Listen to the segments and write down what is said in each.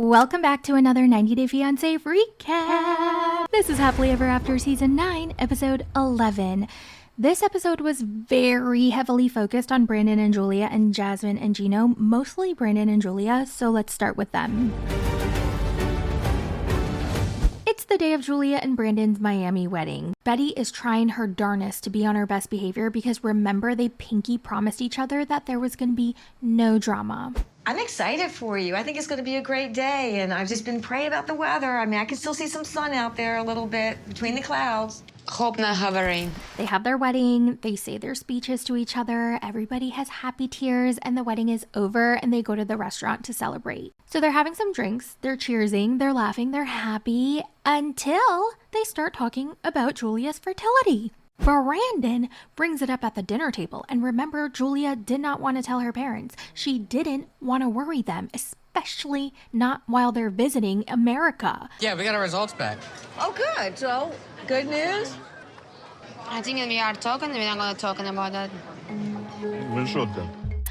Welcome back to another 90 Day Fiancé recap. This is Happily Ever After Season 9, Episode 11. This episode was very heavily focused on Brandon and Julia and Jasmine and Gino, mostly Brandon and Julia, so let's start with them. It's the day of Julia and Brandon's Miami wedding. Betty is trying her darnest to be on her best behavior because remember they pinky promised each other that there was going to be no drama. I'm excited for you. I think it's going to be a great day, and I've just been praying about the weather. I mean, I can still see some sun out there a little bit between the clouds. Hope not have a rain. They have their wedding, they say their speeches to each other, everybody has happy tears, and the wedding is over, and they go to the restaurant to celebrate. So they're having some drinks, they're cheersing, they're laughing, they're happy, until they start talking about Julia's fertility. Brandon brings it up at the dinner table, and remember, Julia did not want to tell her parents. She didn't want to worry them, especially not while they're visiting America. Yeah, we got our results back. Oh, good. So, good news? I think we are talking, we're not going to talk about that.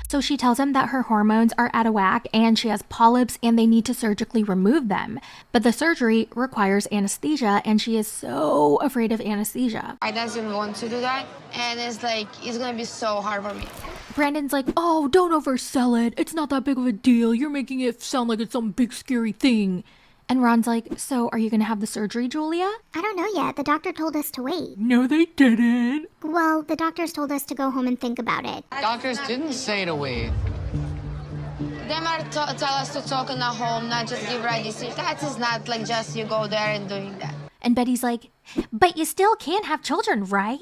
So she tells him that her hormones are out of whack and she has polyps and they need to surgically remove them. But the surgery requires anesthesia and she is so afraid of anesthesia. I doesn't want to do that, and it's going to be so hard for me. Brandon's like, oh, don't oversell it. It's not that big of a deal. You're making it sound like it's some big scary thing. And Ron's like, so are you going to have the surgery, Julia? I don't know yet. The doctor told us to wait. No, they didn't. Well, the doctors told us to go home and think about it. Doctors didn't say to wait. They might tell us to talk in the home, not just give right decision. That is not like just you go there and doing that. And Betty's like, but you still can't have children, right?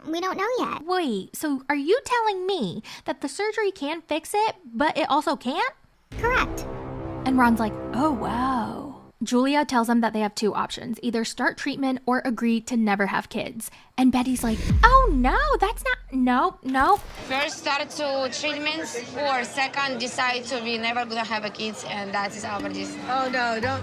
We don't know yet. Wait, so are you telling me that the surgery can fix it, but it also can't? Correct. And Ron's like, oh, wow. Julia tells them that they have two options, either start treatment or agree to never have kids. And Betty's like, oh no, that's not, no. First start to treatments, or second decide to be never going to have a kids, and that is our decision. Oh, no, don't.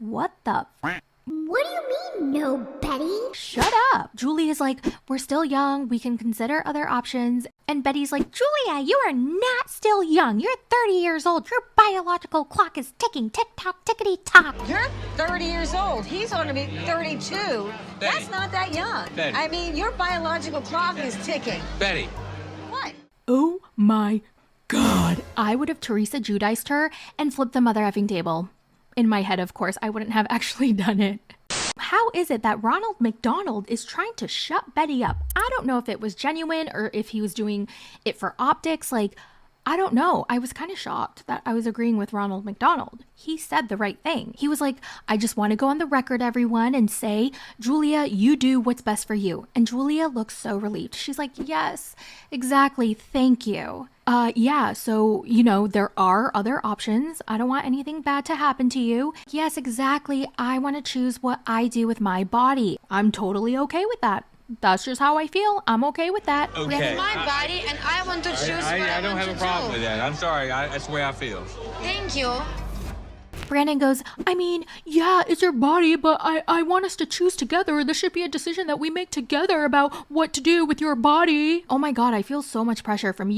What the What do you mean, no, Betty? Shut up. Julia's like, we're still young, we can consider other options. And Betty's like, Julia, you are not still young. You're 30 years old. Your biological clock is ticking, tick-tock, tickety-tock. You're 30 years old. He's going to be 32. That's not that young. Betty. I mean, your biological clock is ticking. Betty. What? Oh my God. I would have Teresa Judiced her and flipped the mother effing table. In my head, of course, I wouldn't have actually done it. How is it that Ronald McDonald is trying to shut Betty up? I don't know if it was genuine or if he was doing it for optics. Like, I don't know. I was kind of shocked that I was agreeing with Ronald McDonald. He said the right thing. He was like, I just want to go on the record, everyone, and say, Julia, you do what's best for you. And Julia looks so relieved. She's like, yes, exactly. Thank you. Yeah, so, there are other options. I don't want anything bad to happen to you. Yes, exactly. I want to choose what I do with my body. I'm totally okay with that. That's just how I feel. I'm okay with that. Okay. It's my body, and I want to choose what I want to do. I don't have a problem with that. I'm sorry. That's the way I feel. Thank you. Brandon goes, I mean, yeah, it's your body, but I want us to choose together. This should be a decision that we make together about what to do with your body. Oh my God, I feel so much pressure from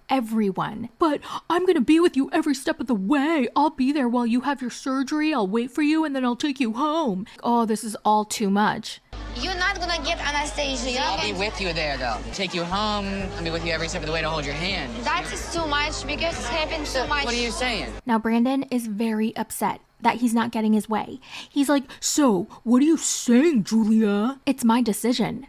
everyone. But I'm gonna be with you every step of the way. I'll be there while you have your surgery. I'll wait for you and then I'll take you home. Oh, this is all too much. You're not going to get anesthesia. I'll be with you there, though. Take you home. I'll be with you every step of the way to hold your hand. That is too much because it's happened too much. What are you saying? Now, Brandon is very upset that he's not getting his way. He's like, so, what are you saying, Julia? It's my decision.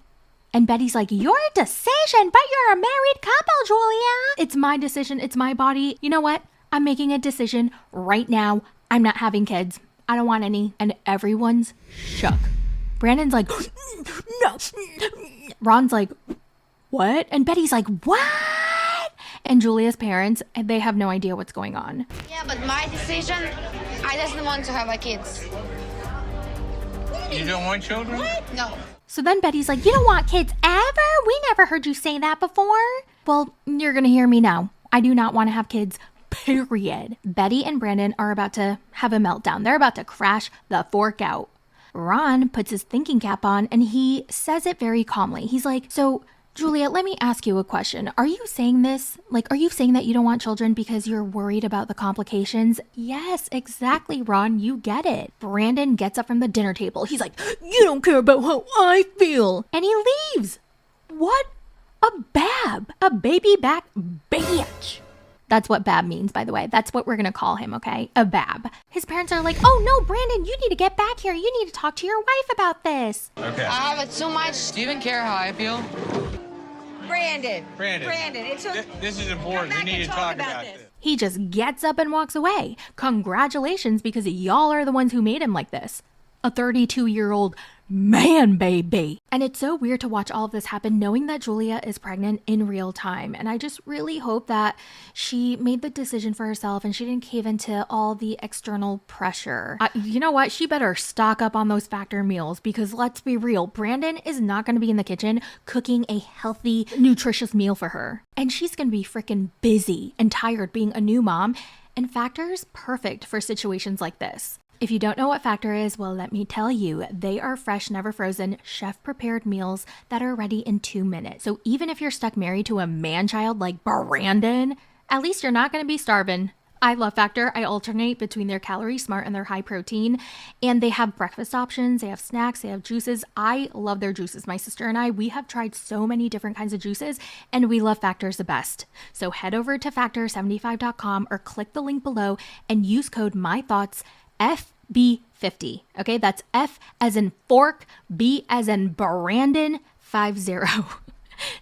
And Betty's like, your decision, but you're a married couple, Julia. It's my decision. It's my body. You know what? I'm making a decision right now. I'm not having kids. I don't want any. And everyone's shook. Brandon's like, no. Ron's like, what? And Betty's like, what? And Julia's parents, they have no idea what's going on. Yeah, but my decision, I just want to have a kids. You don't want children? What? No. So then Betty's like, you don't want kids ever? We never heard you say that before. Well, you're going to hear me now. I do not want to have kids, period. Betty and Brandon are about to have a meltdown. They're about to crash the fork out. Ron puts his thinking cap on and he says it very calmly. He's like, so Julia, let me ask you a question. Are you saying this? Like, are you saying that you don't want children because you're worried about the complications? Yes, exactly, Ron. You get it. Brandon gets up from the dinner table. He's like, you don't care about how I feel. And he leaves. What? A bab. A baby back bitch. That's what Bab means, by the way. That's what we're going to call him, okay? A Bab. His parents are like, oh no, Brandon, you need to get back here. You need to talk to your wife about this. Okay. I have it too much. Do you even care how I feel? Brandon. Brandon, it took. this is important. We need to talk about this. He just gets up and walks away. Congratulations, because y'all are the ones who made him like this. A 32-year-old man baby. And it's so weird to watch all of this happen knowing that Julia is pregnant in real time. And I just really hope that she made the decision for herself and she didn't cave into all the external pressure. You know what? She better stock up on those Factor meals, because let's be real, Brandon is not going to be in the kitchen cooking a healthy, nutritious meal for her. And she's going to be freaking busy and tired being a new mom. And Factor's perfect for situations like this. If you don't know what Factor is, well, let me tell you. They are fresh, never frozen, chef-prepared meals that are ready in 2 minutes. So even if you're stuck married to a man-child like Brandon, at least you're not going to be starving. I love Factor. I alternate between their Calorie Smart and their high protein. And they have breakfast options, they have snacks, they have juices. I love their juices. My sister and I, we have tried so many different kinds of juices, and we love Factor's the best. So head over to factor75.com or click the link below and use code MYTHOTS FB50. Okay, that's F as in fork, B as in Brandon 50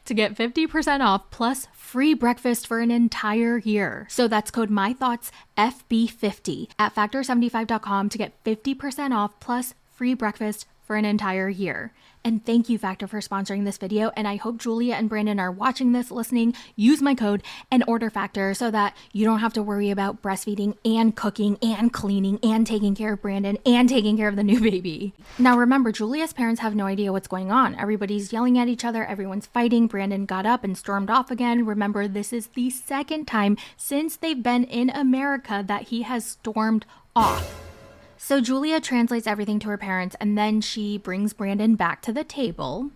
to get 50% off plus free breakfast for an entire year. So that's code MYTHOTS FB50 at factor75.com to get 50% off plus free breakfast for an entire year. And thank you, Factor, for sponsoring this video. And I hope Julia and Brandon are watching this, listening. Use my code and order Factor so that you don't have to worry about breastfeeding and cooking and cleaning and taking care of Brandon and taking care of the new baby. Now, remember, Julia's parents have no idea what's going on. Everybody's yelling at each other. Everyone's fighting. Brandon got up and stormed off again. Remember, this is the second time since they've been in America that he has stormed off. So Julia translates everything to her parents, and then she brings Brandon back to the table.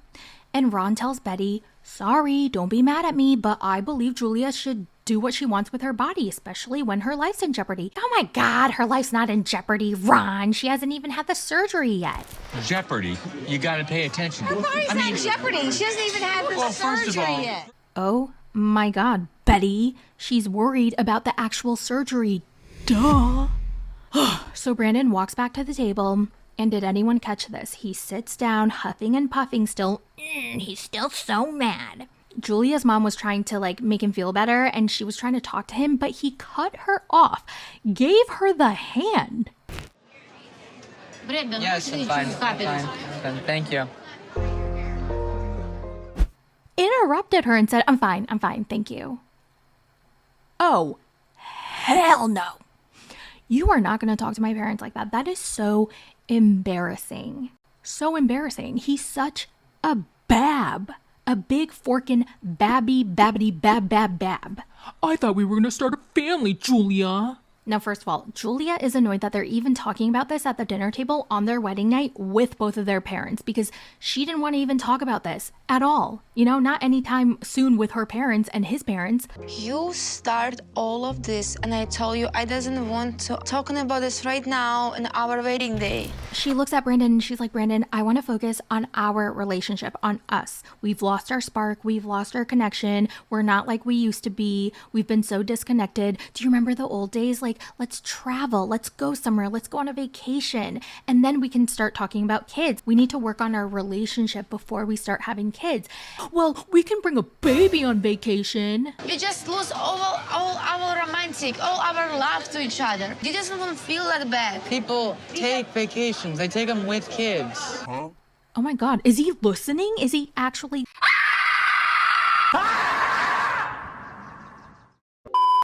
And Ron tells Betty, sorry, don't be mad at me, but I believe Julia should do what she wants with her body, especially when her life's in jeopardy. Oh my God, her life's not in jeopardy, Ron. She hasn't even had the surgery yet. Jeopardy. You got to pay attention. Her body's not in jeopardy. She hasn't even had the surgery yet. Oh my God, Betty. She's worried about the actual surgery. Duh. So Brandon walks back to the table, and did anyone catch this? He sits down, huffing and puffing still. He's still so mad. Julia's mom was trying to make him feel better, and she was trying to talk to him, but he cut her off, gave her the hand. Brandon, Yes, I'm fine. I'm fine. Thank you. Interrupted her and said, I'm fine, thank you. Oh, hell no. You are not going to talk to my parents like that. That is so embarrassing. So embarrassing. He's such a bab. A big forkin' babby babbity bab bab bab. I thought we were gonna start a family, Julia. Now, first of all, Julia is annoyed that they're even talking about this at the dinner table on their wedding night with both of their parents, because she didn't want to even talk about this at all. You know, not anytime soon with her parents and his parents. You start all of this, and I tell you, I doesn't want to talking about this right now in our wedding day. She looks at Brandon and she's like, Brandon, I want to focus on our relationship, on us. We've lost our spark. We've lost our connection. We're not like we used to be. We've been so disconnected. Do you remember the old days? Let's travel. Let's go somewhere. Let's go on a vacation. And then we can start talking about kids. We need to work on our relationship before we start having kids. Well, we can bring a baby on vacation. You just lose all our romantic, all our love to each other. You just don't feel that bad. People take vacations. They take them with kids. Oh my God. Is he listening? Is he actually...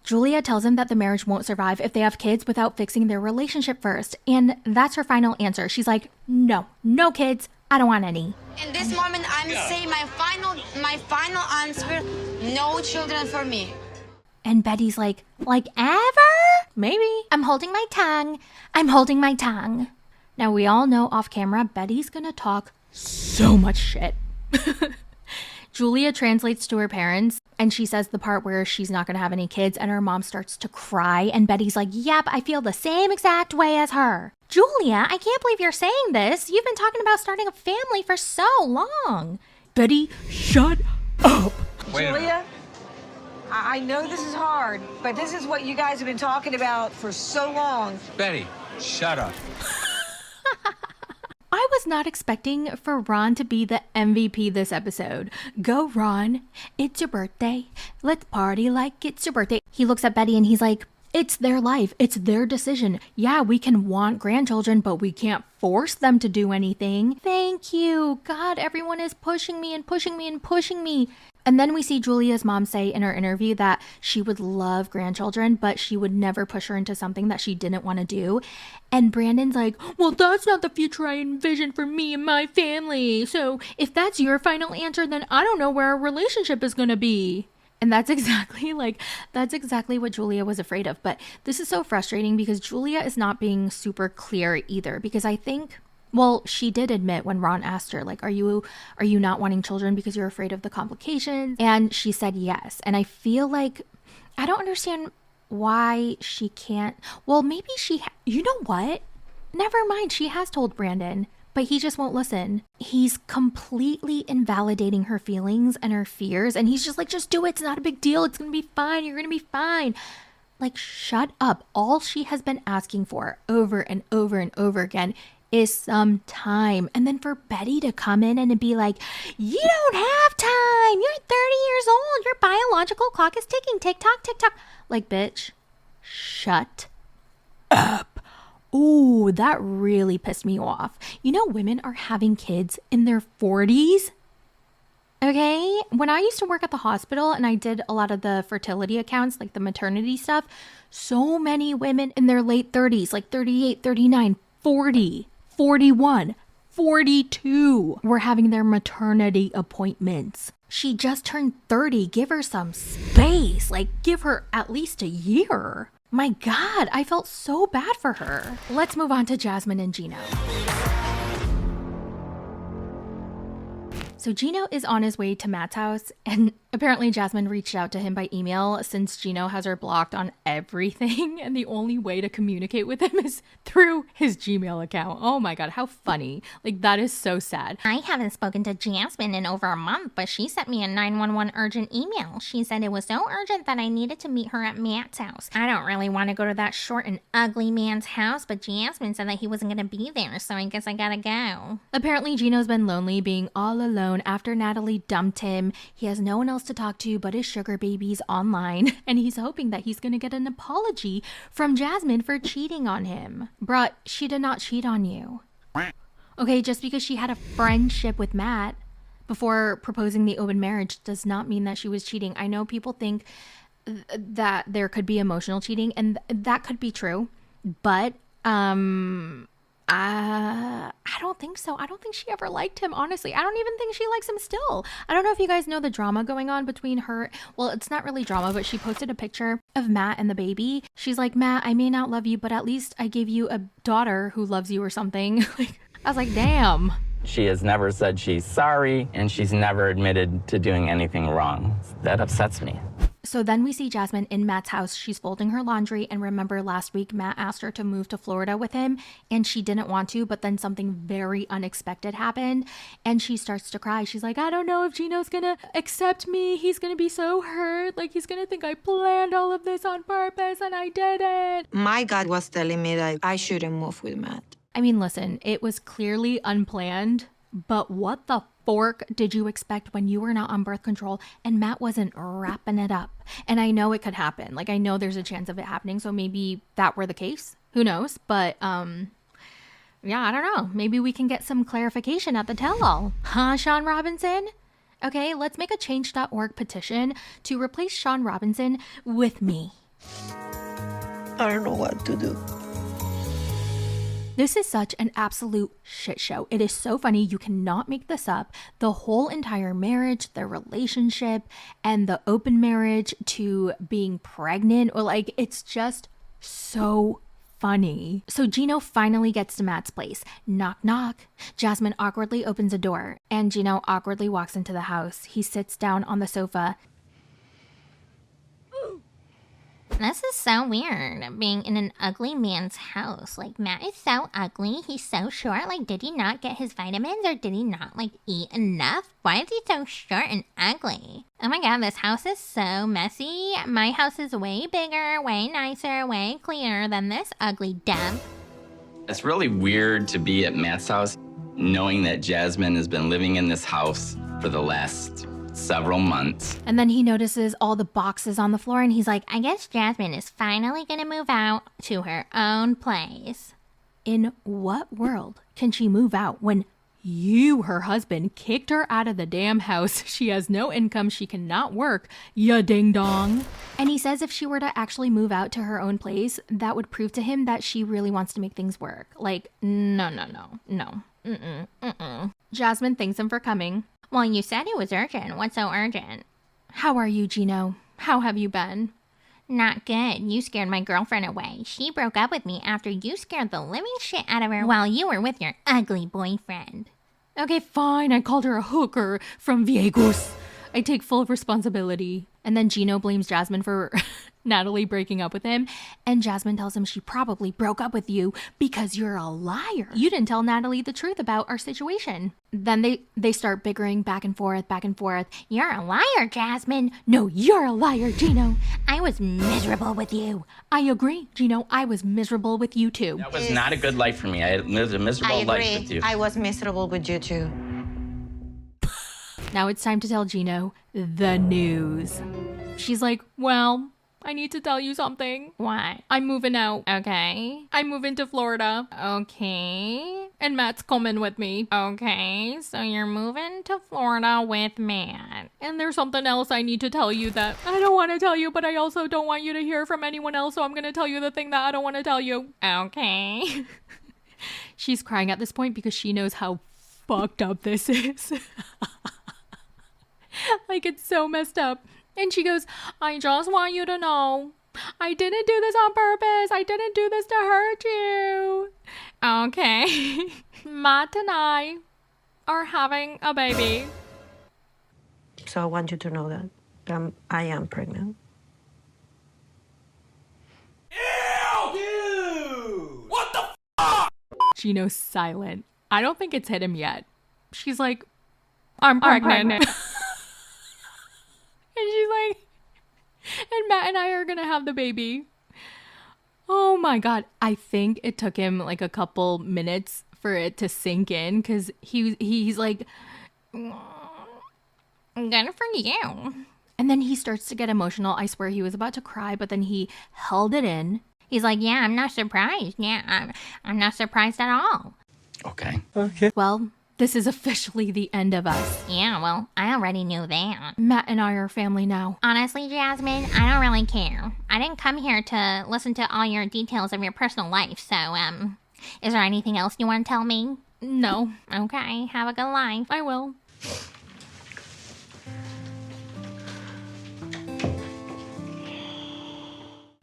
Julia tells him that the marriage won't survive if they have kids without fixing their relationship first. And that's her final answer. She's like, no kids. I don't want any. In this moment, I'm saying my final answer, no children for me. And Betty's like ever? Maybe. I'm holding my tongue. Now, we all know off camera, Betty's gonna talk so much shit. Julia translates to her parents and she says the part where she's not going to have any kids, and her mom starts to cry, and Betty's like, yep, I feel the same exact way as her. Julia, I can't believe you're saying this. You've been talking about starting a family for so long. Betty, shut up. Wait a minute. Julia, I know this is hard, but this is what you guys have been talking about for so long. Betty, shut up. I was not expecting for Ron to be the MVP this episode. Go, Ron. It's your birthday. Let's party like it's your birthday. He looks at Betty and he's like, it's their life. It's their decision. Yeah, we can want grandchildren, but we can't force them to do anything. Thank you. God, everyone is pushing me and pushing me and pushing me. And then we see Julia's mom say in her interview that she would love grandchildren, but she would never push her into something that she didn't want to do. And Brandon's like, well, that's not the future I envision for me and my family. So if that's your final answer, then I don't know where our relationship is going to be. And that's exactly what Julia was afraid of. But this is so frustrating because Julia is not being super clear either, because I think, well, she did admit when Ron asked her, like, are you not wanting children because you're afraid of the complications? And she said yes. And I feel like I don't understand why she can't. Well, maybe you know what? Never mind. She has told Brandon, but he just won't listen. He's completely invalidating her feelings and her fears. And he's just like, just do it. It's not a big deal. It's going to be fine. You're going to be fine. Like, shut up. All she has been asking for over and over and over again is some time. And then for Betty to come in and to be like, you don't have time. You're 30 years old. Your biological clock is ticking. Tick tock, tick tock. Like, bitch, shut up. Ooh, that really pissed me off. You know, women are having kids in their 40s. Okay? When I used to work at the hospital and I did a lot of the fertility accounts, like the maternity stuff, so many women in their late 30s, like 38, 39, 40, 41, 42 were having their maternity appointments. She just turned 30. Give her some space. Like, give her at least a year. My God, I felt so bad for her. Let's move on to Jasmine and Gino. So Gino is on his way to Matt's house, and apparently Jasmine reached out to him by email since Gino has her blocked on everything, and the only way to communicate with him is through his Gmail account. Oh my God, how funny. Like, that is so sad. I haven't spoken to Jasmine in over a month, but she sent me a 911 urgent email. She said it was so urgent that I needed to meet her at Matt's house. I don't really want to go to that short and ugly man's house, but Jasmine said that he wasn't going to be there, so I guess I gotta go. Apparently Gino's been lonely, being all alone after Natalie dumped him. He has no one else to talk to but his sugar babies online, and he's hoping that he's gonna get an apology from Jasmine for cheating on him. Bruh, she did not cheat on you. Okay, just because she had a friendship with Matt before proposing the open marriage does not mean that she was cheating. I know people think that there could be emotional cheating, and that could be true, but I don't think so. I don't think she ever liked him, honestly. I don't even think she likes him still. I don't know if you guys know the drama going on between her. Well, it's not really drama, but she posted a picture of Matt and the baby. She's like, Matt, I may not love you, but at least I gave you a daughter who loves you or something. Like, I was like, damn. She has never said she's sorry, and she's never admitted to doing anything wrong. That upsets me. So then we see Jasmine in Matt's house. She's folding her laundry, and remember last week Matt asked her to move to Florida with him and she didn't want to, but then something very unexpected happened and she starts to cry. She's like, I don't know if Gino's gonna accept me. He's gonna be so hurt. Like, he's gonna think I planned all of this on purpose and I didn't. My God was telling me that I shouldn't move with Matt. I mean, listen, it was clearly unplanned, but what the fork did you expect when you were not on birth control and Matt wasn't wrapping it up? And I know it could happen. Like, I know there's a chance of it happening, so maybe that were the case. Who knows? But, yeah, I don't know. Maybe we can get some clarification at the tell-all. Huh, Sean Robinson? Okay, let's make a change.org petition to replace Sean Robinson with me. I don't know what to do. This is such an absolute shit show. It is so funny. You cannot make this up. The whole entire marriage, the relationship, and the open marriage to being pregnant, or like, it's just so funny. So Gino finally gets to Matt's place. Knock, knock. Jasmine awkwardly opens a door, and Gino awkwardly walks into the house. He sits down on the sofa. This is so weird, being in an ugly man's house. Like, Matt is so ugly. He's so short. Like, did he not get his vitamins or did he not, like, eat enough? Why is he so short and ugly? Oh my god, this house is so messy. My house is way bigger, way nicer, way cleaner than this ugly dump. It's really weird to be at Matt's house knowing that Jasmine has been living in this house for the last several months. And then he notices all the boxes on the floor and he's like, I guess Jasmine is finally gonna move out to her own place. in what world can she move out when you, her husband, kicked her out of the damn house? She has no income. She cannot work. Ya ding dong. And he says if she were to actually move out to her own place, that would prove to him that she really wants to make things work. Like, no. Jasmine thanks him for coming. Well, you said it was urgent. What's so urgent? How are you, Gino? How have you been? Not good. You scared my girlfriend away. She broke up with me after you scared the living shit out of her while you were with your ugly boyfriend. Okay, fine. I called her a hooker from Vegas. I take full responsibility. And then Gino blames Jasmine for Natalie breaking up with him. And Jasmine tells him she probably broke up with you because you're a liar. You didn't tell Natalie the truth about our situation. Then they start bickering back and forth. You're a liar, Jasmine. No, you're a liar, Gino. I was miserable with you. I agree, Gino. I was miserable with you too. That was not a good life for me. I lived a miserable life with you. I was miserable with you too. Now it's time to tell Gino the news. She's like, well, I need to tell you something. What? I'm moving out. Okay. I'm moving to Florida. Okay. And Matt's coming with me. Okay, so you're moving to Florida with Matt. And there's something else I need to tell you that I don't want to tell you, but I also don't want you to hear from anyone else, so I'm going to tell you the thing that I don't want to tell you. Okay. She's crying at this point because she knows how fucked up this is. Like, it's so messed up. And she goes, I just want you to know, I didn't do this on purpose. I didn't do this to hurt you. Okay. Matt and I are having a baby. So I want you to know that I am pregnant. Ew! What the fuck? Gino's silent. I don't think it's hit him yet. She's like, I'm pregnant. And she's like, and Matt and I are gonna have the baby. Oh my god. I think it took him like a couple minutes for it to sink in because he's like, Good for you. and then he starts to get emotional. I swear he was about to cry, but then he held it in. He's like, yeah, I'm not surprised. Yeah, I'm not surprised at all. Okay. Well, this is officially the end of us. Yeah, well, I already knew that. Matt and I are family now. Honestly, Jasmine, I don't really care. I didn't come here to listen to all your details of your personal life, so, is there anything else you want to tell me? No. Okay, have a good life. I will.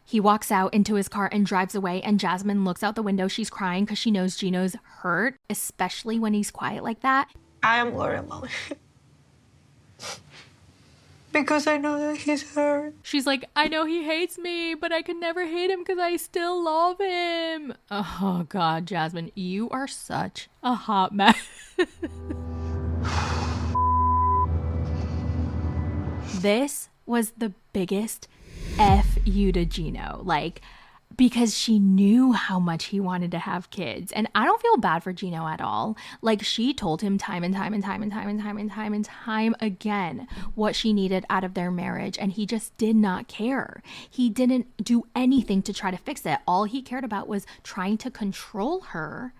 He walks out into his car and drives away, and Jasmine looks out the window. She's crying because she knows Gino's hurt, especially when he's quiet like that. I am worried about him. Because I know that he's hurt. She's like, I know he hates me, but I could never hate him because I still love him. Oh, God, Jasmine, you are such a hot mess. This was the biggest F you to Gino, like, because she knew how much he wanted to have kids. And I don't feel bad for Gino at all. Like, she told him time and time again what she needed out of their marriage, and he just did not care. He didn't do anything to try to fix it. All he cared about was trying to control her.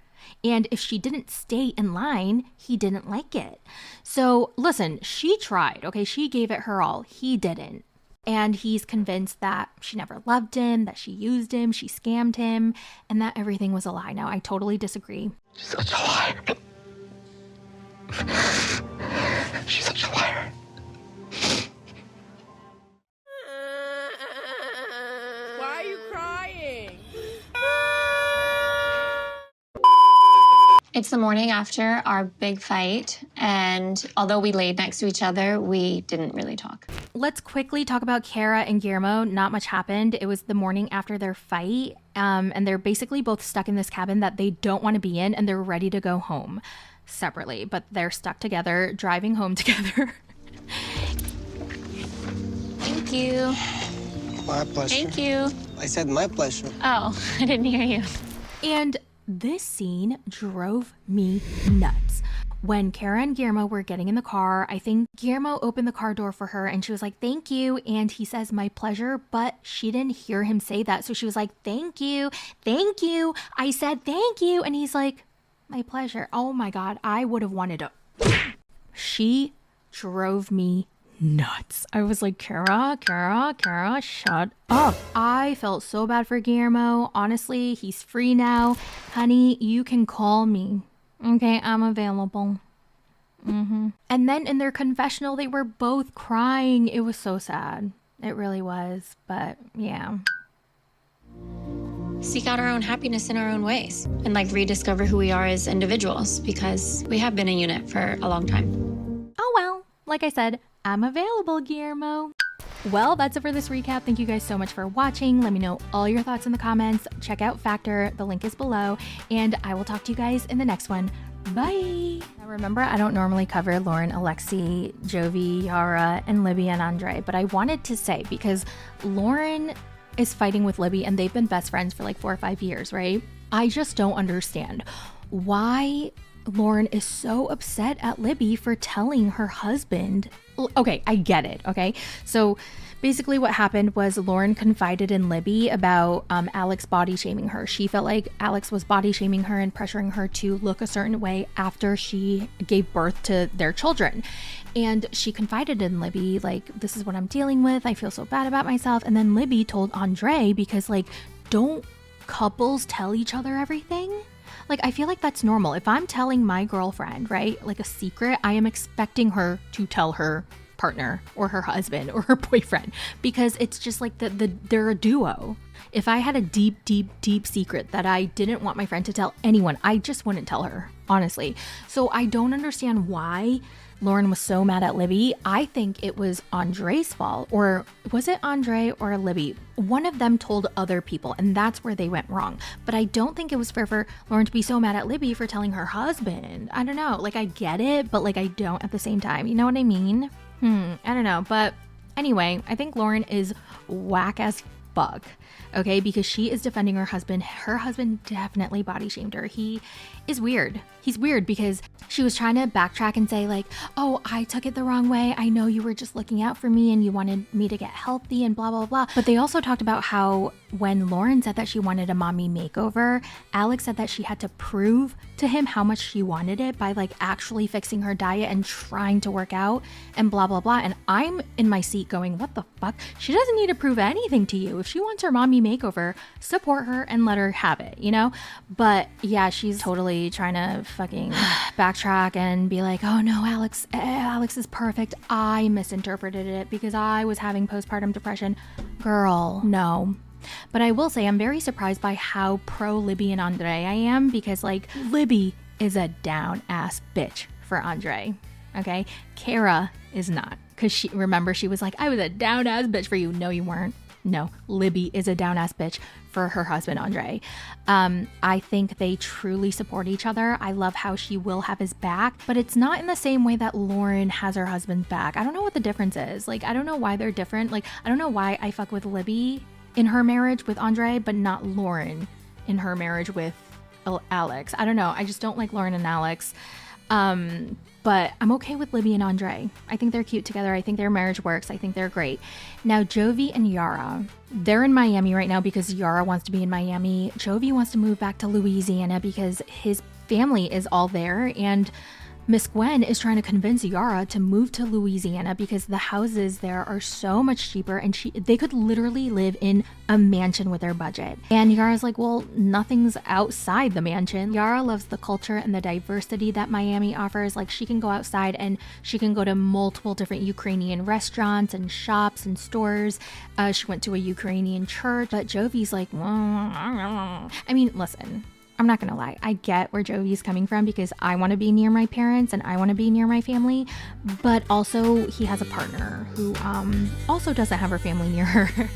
And if she didn't stay in line, he didn't like it. So listen, she tried, okay? She gave it her all. He didn't. And he's convinced that she never loved him, that she used him, she scammed him, and that everything was a lie. Now, I totally disagree. She's such a liar. She's such a liar. Why are you crying? It's the morning after our big fight, and although we laid next to each other, we didn't really talk. Let's quickly talk about Kara and Guillermo. Not much happened. It was the morning after their fight, and they're basically both stuck in this cabin that they don't want to be in, and they're ready to go home separately, but they're stuck together, driving home together. Thank you. My pleasure. Thank you. I said my pleasure. Oh, I didn't hear you. And this scene drove me nuts. When Kara and Guillermo were getting in the car, I think Guillermo opened the car door for her and she was like, thank you. And he says, my pleasure, but she didn't hear him say that. So she was like, thank you. Thank you. I said, thank you. And he's like, my pleasure. Oh my God. I would have wanted to. She drove me nuts. I was like, Kara, shut up. I felt so bad for Guillermo. Honestly, he's free now. Honey, you can call me. Okay, I'm available. And then in their confessional, they were both crying. It was so sad. It really was. But yeah. Seek out our own happiness in our own ways and rediscover who we are as individuals, because we have been a unit for a long time. Oh well, like I said, I'm available, Guillermo. Well, that's it for this recap. Thank you guys so much for watching. Let me know all your thoughts in the comments. Check out Factor. The link is below. And I will talk to you guys in the next one. Bye. Now remember, I don't normally cover Lauren, Alexi, Jovi, Yara, and Libby and Andre, but I wanted to say, because Lauren is fighting with Libby and they've been best friends for 4 or 5 years, right? I just don't understand why Lauren is so upset at Libby for telling her husband. Okay, I get it, okay? So basically what happened was Lauren confided in Libby about Alex body shaming her. She felt like Alex was body shaming her and pressuring her to look a certain way after she gave birth to their children. And she confided in Libby, this is what I'm dealing with. I feel so bad about myself. And then Libby told Andre, because don't couples tell each other everything? I feel like that's normal. If I'm telling my girlfriend, right, a secret, I am expecting her to tell her partner or her husband or her boyfriend, because it's just they're a duo. If I had a deep secret that I didn't want my friend to tell anyone, I just wouldn't tell her, honestly. So I don't understand why Lauren was so mad at Libby. I think it was Andre's fault. Or was it Andre or Libby? One of them told other people, and that's where they went wrong. But I don't think it was fair for Lauren to be so mad at Libby for telling her husband. I don't know. I get it, but I don't at the same time. You know what I mean? I don't know. But anyway, I think Lauren is whack as fuck. Okay, because she is defending her husband. Her husband definitely body shamed her. He is weird. He's weird because she was trying to backtrack and say oh, I took it the wrong way. I know you were just looking out for me and you wanted me to get healthy and blah, blah, blah. But they also talked about how when Lauren said that she wanted a mommy makeover, Alex said that she had to prove to him how much she wanted it by actually fixing her diet and trying to work out and blah, blah, blah. And I'm in my seat going, what the fuck? She doesn't need to prove anything to you. If she wants her mommy makeover, support her and let her have it, you know? But yeah, she's totally trying to fucking backtrack and be like, oh no, Alex is perfect. I misinterpreted it because I was having postpartum depression. Girl, no. But I will say I'm very surprised by how pro Libby and Andre I am, because Libby is a down ass bitch for Andre. Okay, Kara is not, because she was like, I was a down ass bitch for you. No, you weren't. No, Libby is a down ass bitch for her husband, Andre. I think they truly support each other. I love how she will have his back, but it's not in the same way that Lauren has her husband's back. I don't know what the difference is. I don't know why they're different. I don't know why I fuck with Libby in her marriage with Andre, but not Lauren in her marriage with Alex. I don't know. I just don't like Lauren and Alex. But I'm okay with Libby and Andre. I think they're cute together. I think their marriage works. I think they're great. Now, Jovi and Yara, they're in Miami right now because Yara wants to be in Miami. Jovi wants to move back to Louisiana because his family is all there, and Miss Gwen is trying to convince Yara to move to Louisiana because the houses there are so much cheaper, and they could literally live in a mansion with their budget. And Yara's like, well, nothing's outside the mansion. Yara loves the culture and the diversity that Miami offers. She can go outside and she can go to multiple different Ukrainian restaurants and shops and stores. She went to a Ukrainian church, but Jovi's like, I mean, listen, I'm not gonna lie, I get where Jovi's coming from because I want to be near my parents and I want to be near my family, but also he has a partner who also doesn't have her family near her.